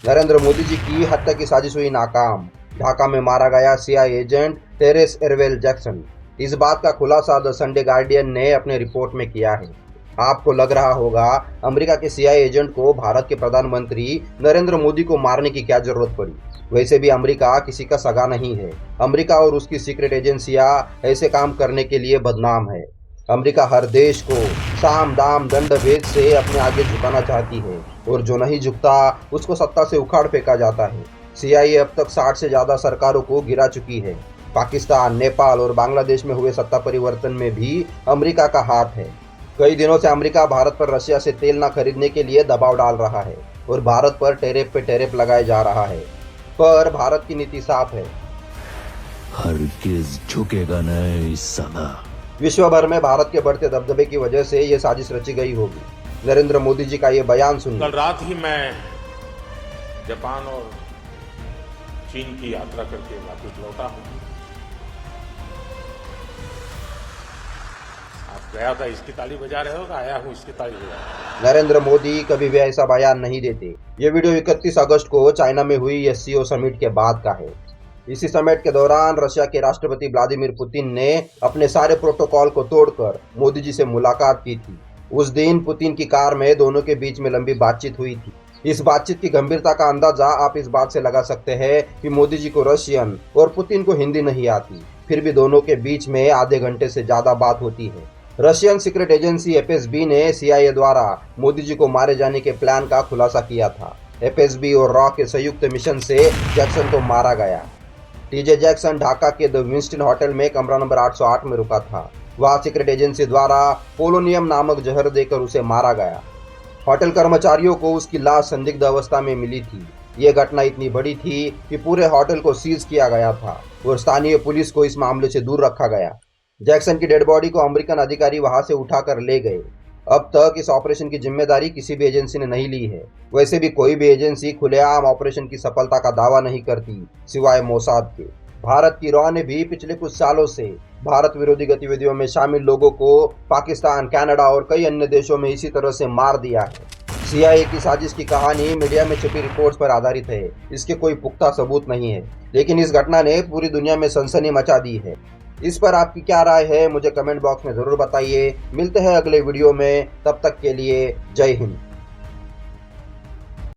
नरेंद्र मोदी जी की हत्या की साजिश हुई नाकाम। ढाका में मारा गया सीआईए एजेंट टेरेस एरवेल जैक्सन। इस बात का खुलासा द संडे गार्डियन ने अपने रिपोर्ट में किया है। आपको लग रहा होगा अमेरिका के सीआईए एजेंट को भारत के प्रधानमंत्री नरेंद्र मोदी को मारने की क्या जरूरत पड़ी। वैसे भी अमेरिका किसी का सगा नहीं है। अमेरिका और उसकी सीक्रेट एजेंसियां ऐसे काम करने के लिए बदनाम है। अमेरिका हर देश को साम दाम दंड भेद से अपने आगे झुकाना चाहती है और जो नहीं झुकता उसको सत्ता से उखाड़ फेंका जाता है। सीआईए अब तक 60 से ज्यादा सरकारों को गिरा चुकी है। पाकिस्तान, नेपाल और बांग्लादेश में हुए सत्ता परिवर्तन में भी अमेरिका का हाथ है। कई दिनों से अमेरिका भारत पर रशिया से तेल न खरीदने के लिए दबाव डाल रहा है और भारत पर टैरिफ पे टैरिफ लगाया जा रहा है। पर भारत की नीति साफ है, हरगिज झुकेगा नहीं साला। विश्व भर में भारत के बढ़ते दबदबे की वजह से ये साजिश रची गई होगी। नरेंद्र मोदी जी का ये बयान सुनिए। कल रात ही मैं जापान और चीन की यात्रा करके वापस लौटा हूं। आप गया था इसकी ताली बजा रहे हो, आया हूं इसकी ताली बजा रहा हूं। नरेंद्र मोदी कभी भी ऐसा बयान नहीं देते। ये वीडियो 31 अगस्त को चाइना में हुई एससीओ समिट के बाद का है। इसी समिट के दौरान रशिया के राष्ट्रपति व्लादिमीर पुतिन ने अपने सारे प्रोटोकॉल को तोड़कर मोदी जी से मुलाकात की थी। उस दिन पुतिन की कार में दोनों के बीच में लंबी बातचीत हुई थी। इस बातचीत की गंभीरता का अंदाजा आप इस बात से लगा सकते हैं कि मोदी जी को रशियन और पुतिन को हिंदी नहीं आती, फिर भी दोनों के बीच में आधे घंटे से ज्यादा बात होती है। रशियन सीक्रेट एजेंसी एफएसबी ने सीआईए द्वारा मोदी जी को मारे जाने के प्लान का खुलासा किया था। एफएसबी और रॉ के संयुक्त मिशन से जैक्सन को मारा गया। टीजे जैक्सन ढाका के द विंस्टन होटल में कमरा नंबर 808 में रुका था। वहां सीक्रेट एजेंसी द्वारा पोलोनियम नामक जहर देकर उसे मारा गया। होटल कर्मचारियों को उसकी लाश संदिग्ध अवस्था में मिली थी। यह घटना इतनी बड़ी थी कि पूरे होटल को सीज किया गया था और स्थानीय पुलिस को इस मामले से दूर रखा गया। जैक्सन की डेड बॉडी को अमेरिकन अधिकारी वहां से उठाकर ले गए। अब तक इस ऑपरेशन की जिम्मेदारी किसी भी एजेंसी ने नहीं ली है। वैसे भी कोई भी एजेंसी खुलेआम ऑपरेशन की सफलता का दावा नहीं करती सिवाय मोसाद के। भारत की रॉ ने भी पिछले कुछ सालों से भारत विरोधी गतिविधियों में शामिल लोगों को पाकिस्तान, कनाडा और कई अन्य देशों में इसी तरह से मार दिया है। सीआईए की साजिश की कहानी मीडिया में छपी रिपोर्ट्स पर आधारित है। इसके कोई पुख्ता सबूत नहीं है, लेकिन इस घटना ने पूरी दुनिया में सनसनी मचा दी है। इस पर आपकी क्या राय है मुझे कमेंट बॉक्स में जरूर बताइए। मिलते हैं अगले वीडियो में, तब तक के लिए जय हिंद।